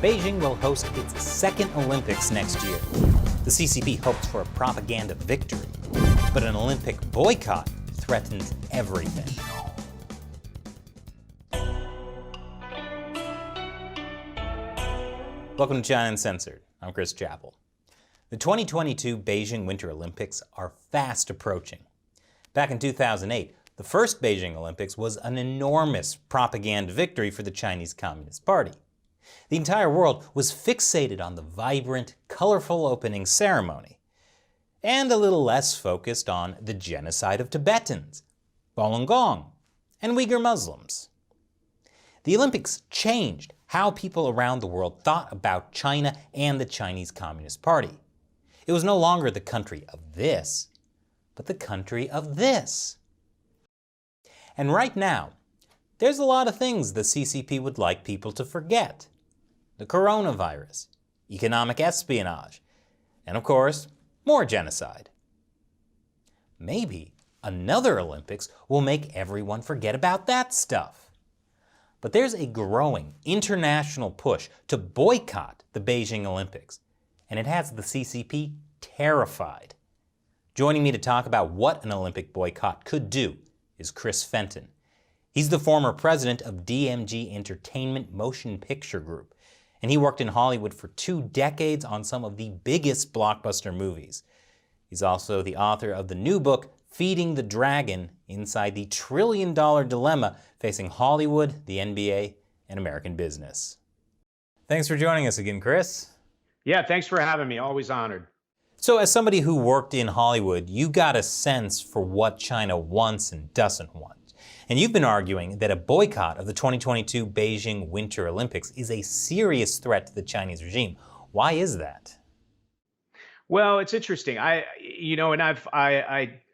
Beijing will host its second Olympics next year. The CCP hopes for a propaganda victory, but an Olympic boycott threatens everything. Welcome to China Uncensored. I'm Chris Chappell. The 2022 Beijing Winter Olympics are fast approaching. Back in 2008, the first Beijing Olympics was an enormous propaganda victory for the Chinese Communist Party. The entire world was fixated on the vibrant, colorful opening ceremony, and a little less focused on the genocide of Tibetans, Falun Gong, and Uyghur Muslims. The Olympics changed how people around the world thought about China and the Chinese Communist Party. It was no longer the country of this, but the country of this. And right now, there's a lot of things the CCP would like people to forget. The coronavirus, economic espionage, and of course, more genocide. Maybe another Olympics will make everyone forget about that stuff. But there's a growing international push to boycott the Beijing Olympics, and it has the CCP terrified. Joining me to talk about what an Olympic boycott could do is Chris Fenton. He's the former president of DMG Entertainment Motion Picture Group, and he worked in Hollywood for 2 decades on some of the biggest blockbuster movies. He's also the author of the new book, Feeding the Dragon, Inside the Trillion-Dollar Dilemma Facing Hollywood, the NBA, and American Business. Thanks for joining us again, Chris. Yeah, thanks for having me. Always honored. So as somebody who worked in Hollywood, you got a sense for what China wants and doesn't want. And you've been arguing that a boycott of the 2022 Beijing Winter Olympics is a serious threat to the Chinese regime. Why is that? Well, it's interesting. I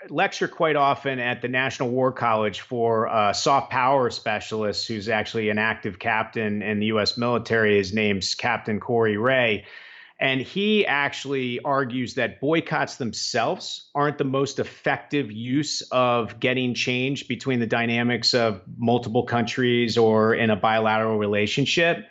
lecture quite often at the National War College for soft power specialists, who's actually an active captain in the U.S. military. His name's Captain Corey Ray. And he actually argues that boycotts themselves aren't the most effective use of getting change between the dynamics of multiple countries or in a bilateral relationship.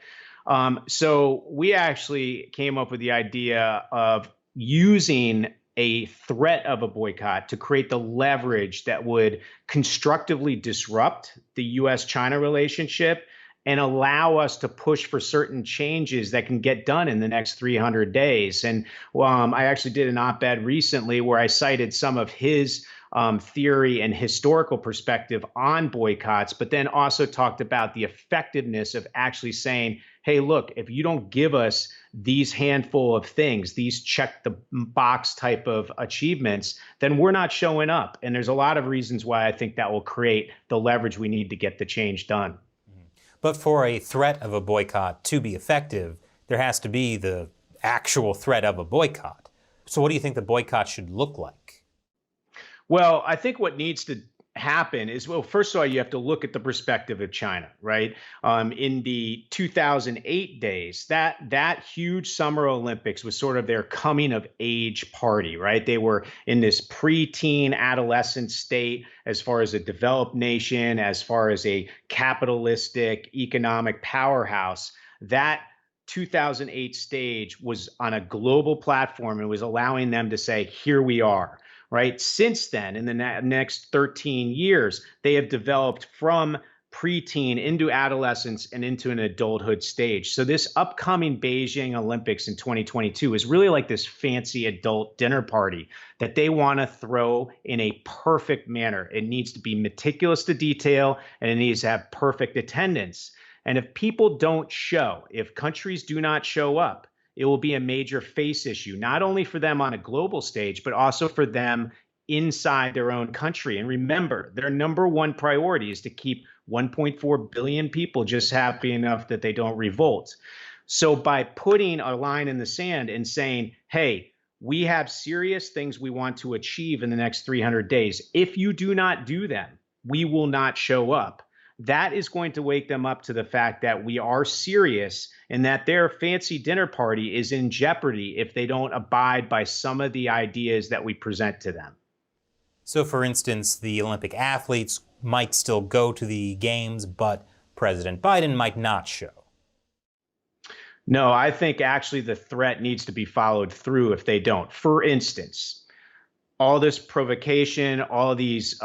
So we actually came up with the idea of using a threat of a boycott to create the leverage that would constructively disrupt the U.S.-China relationship and allow us to push for certain changes that can get done in the next 300 days. And I actually did an op-ed recently where I cited some of his theory and historical perspective on boycotts, but then also talked about the effectiveness of actually saying, hey, look, if you don't give us these handful of things, these check the box type of achievements, then we're not showing up. And there's a lot of reasons why I think that will create the leverage we need to get the change done. But for a threat of a boycott to be effective, there has to be the actual threat of a boycott. So what do you think the boycott should look like? Well, I think what needs to happen is, well, first of all, you have to look at the perspective of China, right? In the 2008 days, that huge Summer Olympics was sort of their coming of age party, right? They were in this preteen adolescent state as far as a developed nation, as far as a capitalistic economic powerhouse. That 2008 stage was on a global platform and was allowing them to say, here we are. Right. Since then, in the next 13 years, they have developed from preteen into adolescence and into an adulthood stage. So this upcoming Beijing Olympics in 2022 is really like this fancy adult dinner party that they want to throw in a perfect manner. It needs to be meticulous to detail, and it needs to have perfect attendance. And if people don't show, if countries do not show up, it will be a major face issue, not only for them on a global stage, but also for them inside their own country. And remember, their number one priority is to keep 1.4 billion people just happy enough that they don't revolt. So by putting a line in the sand and saying, hey, we have serious things we want to achieve in the next 300 days. If you do not do them, we will not show up. That is going to wake them up to the fact that we are serious and that their fancy dinner party is in jeopardy if they don't abide by some of the ideas that we present to them. So, for instance, the Olympic athletes might still go to the games, but President Biden might not show. No, I think actually the threat needs to be followed through if they don't. For instance, all this provocation, all of these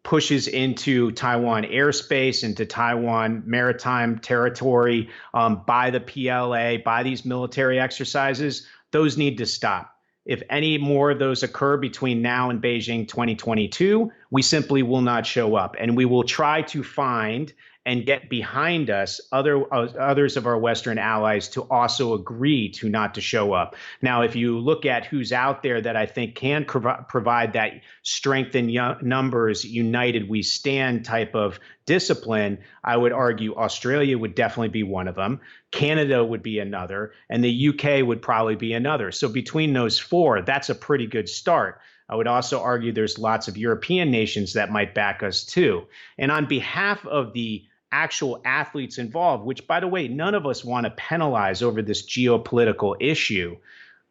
pushes into Taiwan airspace, into Taiwan maritime territory by the PLA, by these military exercises, those need to stop. If any more of those occur between now and Beijing 2022, we simply will not show up. And we will try to find and get behind us others of our Western allies to also agree to not to show up. Now, if you look at who's out there that I think can provide that strength in numbers, united we stand type of discipline, I would argue Australia would definitely be one of them. Canada would be another, and the UK would probably be another. So between those four, that's a pretty good start. I would also argue there's lots of European nations that might back us too. And on behalf of the actual athletes involved, which, by the way, none of us want to penalize over this geopolitical issue,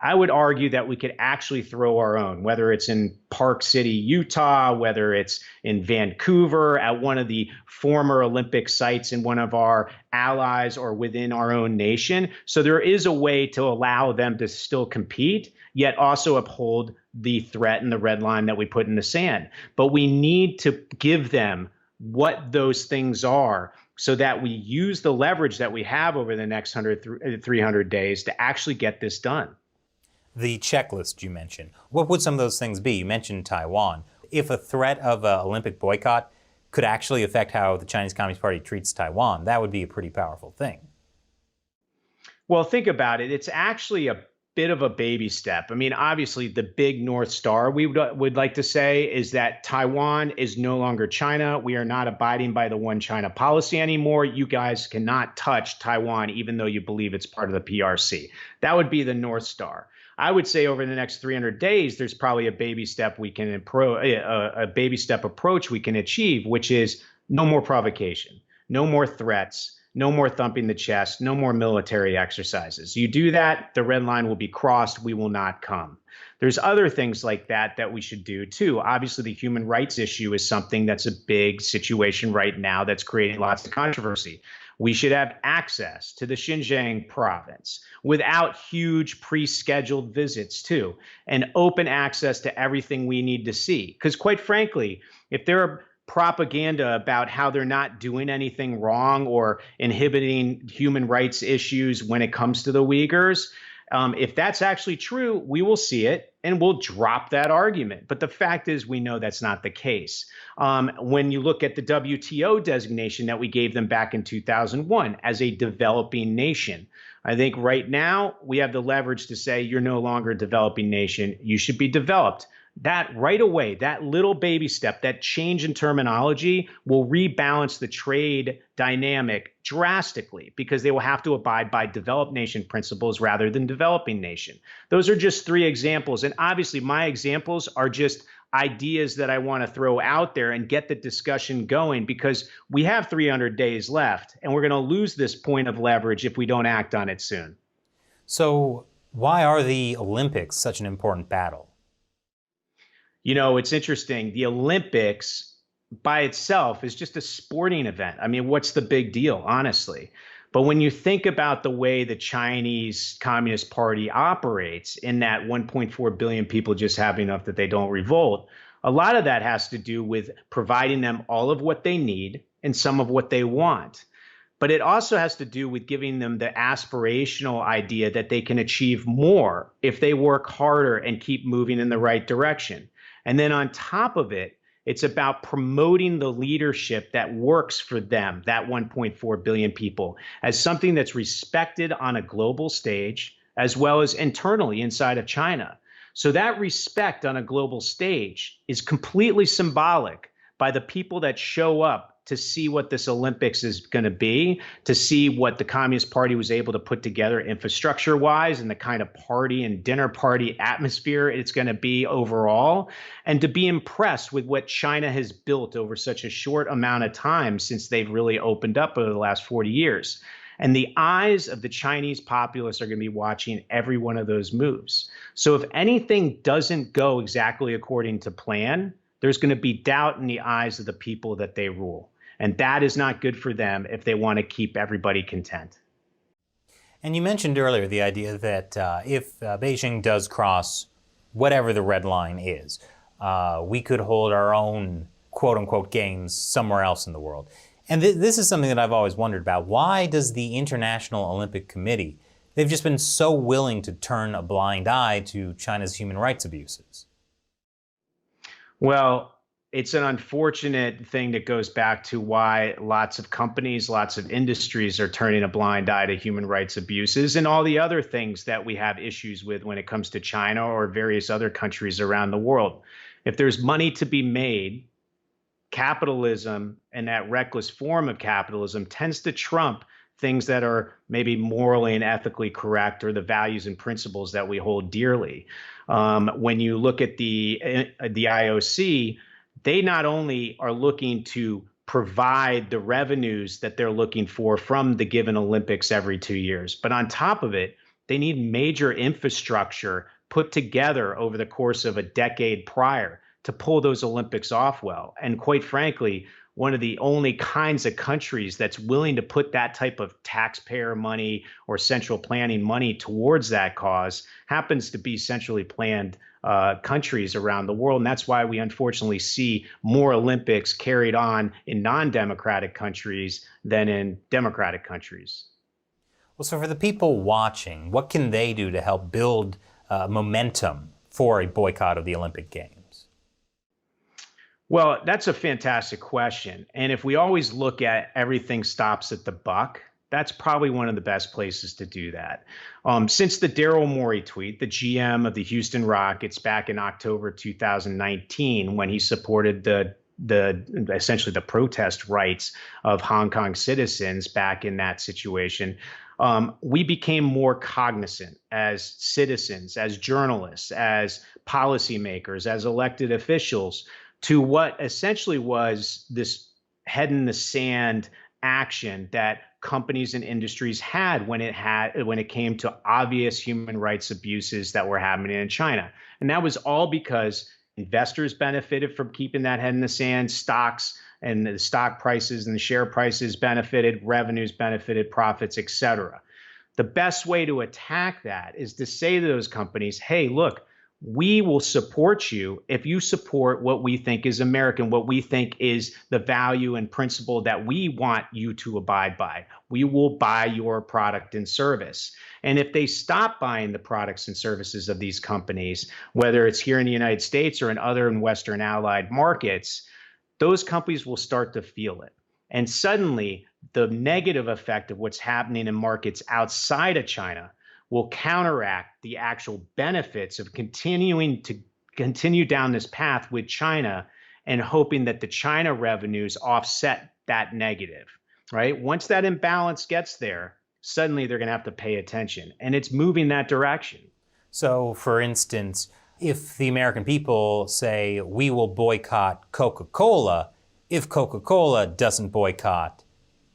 I would argue that we could actually throw our own, whether it's in Park City, Utah, whether it's in Vancouver, at one of the former Olympic sites in one of our allies or within our own nation. So there is a way to allow them to still compete, yet also uphold the threat and the red line that we put in the sand. But we need to give them what those things are so that we use the leverage that we have over the next 300 days to actually get this done. The checklist you mentioned, what would some of those things be? You mentioned Taiwan. If a threat of an Olympic boycott could actually affect how the Chinese Communist Party treats Taiwan, that would be a pretty powerful thing. Well, think about it. It's actually a bit of a baby step. I mean, obviously, the big North Star we would like to say is that Taiwan is no longer China. We are not abiding by the one China policy anymore. You guys cannot touch Taiwan, even though you believe it's part of the PRC. That would be the North Star. I would say over the next 300 days, there's probably a baby step we can approach we can achieve, which is no more provocation, no more threats, no more thumping the chest, no more military exercises. You do that, the red line will be crossed. We will not come. There's other things like that we should do too. Obviously, the human rights issue is something that's a big situation right now that's creating lots of controversy. We should have access to the Xinjiang province without huge pre-scheduled visits too, and open access to everything we need to see. Because quite frankly, if there are propaganda about how they're not doing anything wrong or inhibiting human rights issues when it comes to the Uyghurs, if that's actually true, we will see it and we'll drop that argument. But the fact is, we know that's not the case. When you look at the WTO designation that we gave them back in 2001 as a developing nation, I think right now we have the leverage to say you're no longer a developing nation. You should be developed. That right away, that little baby step, that change in terminology will rebalance the trade dynamic drastically because they will have to abide by developed nation principles rather than developing nation. Those are just three examples. And obviously, my examples are just ideas that I want to throw out there and get the discussion going because we have 300 days left and we're going to lose this point of leverage if we don't act on it soon. So why are the Olympics such an important battle? You know, it's interesting. The Olympics by itself is just a sporting event. I mean, what's the big deal, honestly? But when you think about the way the Chinese Communist Party operates in that 1.4 billion people just have enough that they don't revolt, a lot of that has to do with providing them all of what they need and some of what they want. But it also has to do with giving them the aspirational idea that they can achieve more if they work harder and keep moving in the right direction. And then on top of it, it's about promoting the leadership that works for them, that 1.4 billion people, as something that's respected on a global stage, as well as internally inside of China. So that respect on a global stage is completely symbolic by the people that show up to see what this Olympics is going to be, to see what the Communist Party was able to put together infrastructure-wise and the kind of party and dinner party atmosphere it's going to be overall, and to be impressed with what China has built over such a short amount of time since they've really opened up over the last 40 years. And the eyes of the Chinese populace are going to be watching every one of those moves. So if anything doesn't go exactly according to plan, there's going to be doubt in the eyes of the people that they rule. And that is not good for them if they want to keep everybody content. And you mentioned earlier the idea that if Beijing does cross whatever the red line is, we could hold our own quote-unquote games somewhere else in the world. And this is something that I've always wondered about. Why does the International Olympic Committee, they've just been so willing to turn a blind eye to China's human rights abuses? Well, it's an unfortunate thing that goes back to why lots of companies, lots of industries are turning a blind eye to human rights abuses and all the other things that we have issues with when it comes to China or various other countries around the world. If there's money to be made, capitalism and that reckless form of capitalism tends to trump things that are maybe morally and ethically correct or the values and principles that we hold dearly. When you look at the IOC, they not only are looking to provide the revenues that they're looking for from the given Olympics every 2 years, but on top of it, they need major infrastructure put together over the course of a decade prior to pull those Olympics off well. And quite frankly, one of the only kinds of countries that's willing to put that type of taxpayer money or central planning money towards that cause happens to be centrally planned countries around the world. And that's why we unfortunately see more Olympics carried on in non-democratic countries than in democratic countries. Well, so for the people watching, what can they do to help build momentum for a boycott of the Olympic Games? Well, that's a fantastic question. And if we always look at everything stops at the buck, that's probably one of the best places to do that. Since the Daryl Morey tweet, the GM of the Houston Rockets back in October 2019, when he supported the essentially the protest rights of Hong Kong citizens back in that situation, we became more cognizant as citizens, as journalists, as policymakers, as elected officials to what essentially was this head in the sand action that companies and industries had when it came to obvious human rights abuses that were happening in China. And that was all because investors benefited from keeping that head in the sand, stocks and the stock prices and the share prices benefited, revenues benefited, profits, et cetera. The best way to attack that is to say to those companies, hey, look, we will support you if you support what we think is American, what we think is the value and principle that we want you to abide by. We will buy your product and service. And if they stop buying the products and services of these companies, whether it's here in the United States or in other Western allied markets, those companies will start to feel it. And suddenly, the negative effect of what's happening in markets outside of China will counteract the actual benefits of continuing down this path with China and hoping that the China revenues offset that negative, right? Once that imbalance gets there, suddenly they're going to have to pay attention, and it's moving that direction. So, for instance, if the American people say, we will boycott Coca-Cola, if Coca-Cola doesn't boycott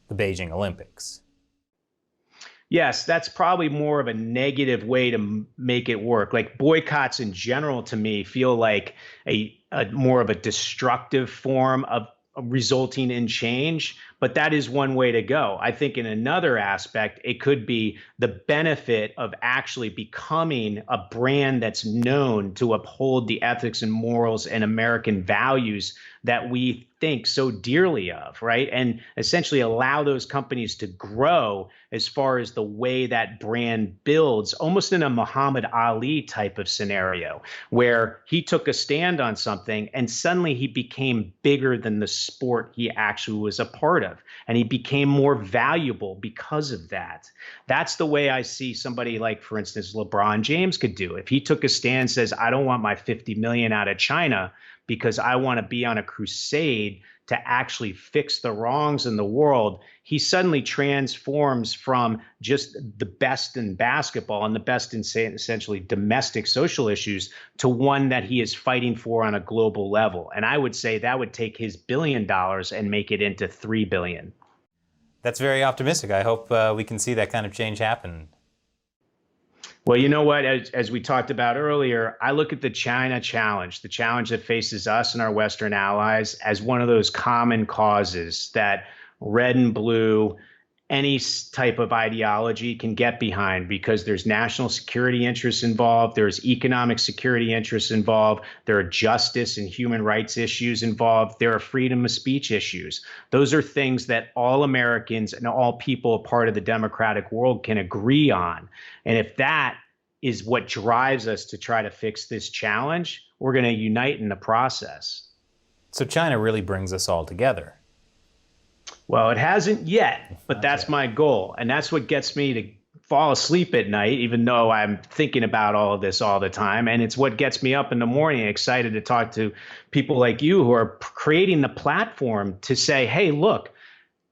the Beijing Olympics. Yes, that's probably more of a negative way to make it work. Like boycotts in general, to me, feel like a more of a destructive form of resulting in change, but that is one way to go. I think in another aspect, it could be the benefit of actually becoming a brand that's known to uphold the ethics and morals and American values that we think so dearly of, right? And essentially allow those companies to grow as far as the way that brand builds, almost in a Muhammad Ali type of scenario, where he took a stand on something and suddenly he became bigger than the sport he actually was a part of. And he became more valuable because of that. That's the way I see somebody like, for instance, LeBron James could do. If he took a stand and says, I don't want my 50 million out of China because I want to be on a crusade to actually fix the wrongs in the world, he suddenly transforms from just the best in basketball and the best in essentially domestic social issues to one that he is fighting for on a global level. And I would say that would take his $1 billion and make it into $3 billion. That's very optimistic. I hope we can see that kind of change happen. Well, you know what, as we talked about earlier, I look at the China challenge, the challenge that faces us and our Western allies, as one of those common causes that red and blue any type of ideology can get behind, because there's national security interests involved, there's economic security interests involved, there are justice and human rights issues involved, there are freedom of speech issues. Those are things that all Americans and all people a part of the democratic world can agree on. And if that is what drives us to try to fix this challenge, we're going to unite in the process. So China really brings us all together. Well, it hasn't yet, but that's my goal. And that's what gets me to fall asleep at night, even though I'm thinking about all of this all the time. And it's what gets me up in the morning, excited to talk to people like you who are creating the platform to say, hey, look,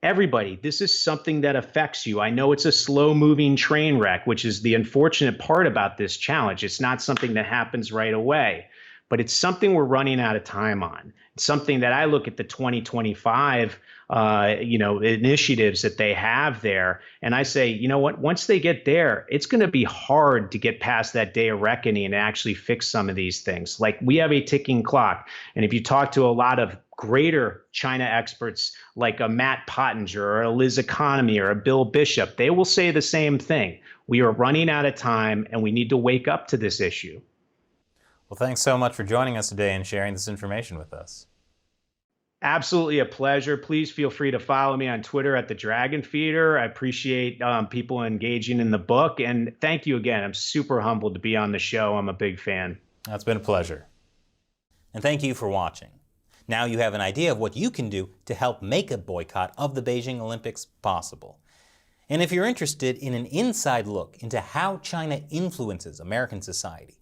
everybody, this is something that affects you. I know it's a slow moving train wreck, which is the unfortunate part about this challenge. It's not something that happens right away, but it's something we're running out of time on. It's something that I look at the 2025 initiatives that they have there, and I say, you know what, once they get there, it's going to be hard to get past that day of reckoning and actually fix some of these things. Like, we have a ticking clock. And if you talk to a lot of greater China experts like a Matt Pottinger or a Liz Economy or a Bill Bishop, they will say the same thing. We are running out of time and we need to wake up to this issue. Well, thanks so much for joining us today and sharing this information with us. Absolutely a pleasure. Please feel free to follow me on Twitter at The Dragon Feeder. I appreciate people engaging in the book. And thank you again. I'm super humbled to be on the show. I'm a big fan. It's been a pleasure. And thank you for watching. Now you have an idea of what you can do to help make a boycott of the Beijing Olympics possible. And if you're interested in an inside look into how China influences American society,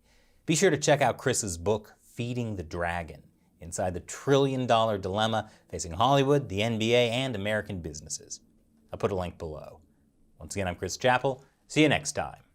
be sure to check out Chris's book, Feeding the Dragon: Inside the trillion-dollar dilemma facing Hollywood, the NBA, and American businesses. I'll put a link below. Once again, I'm Chris Chappell. See you next time.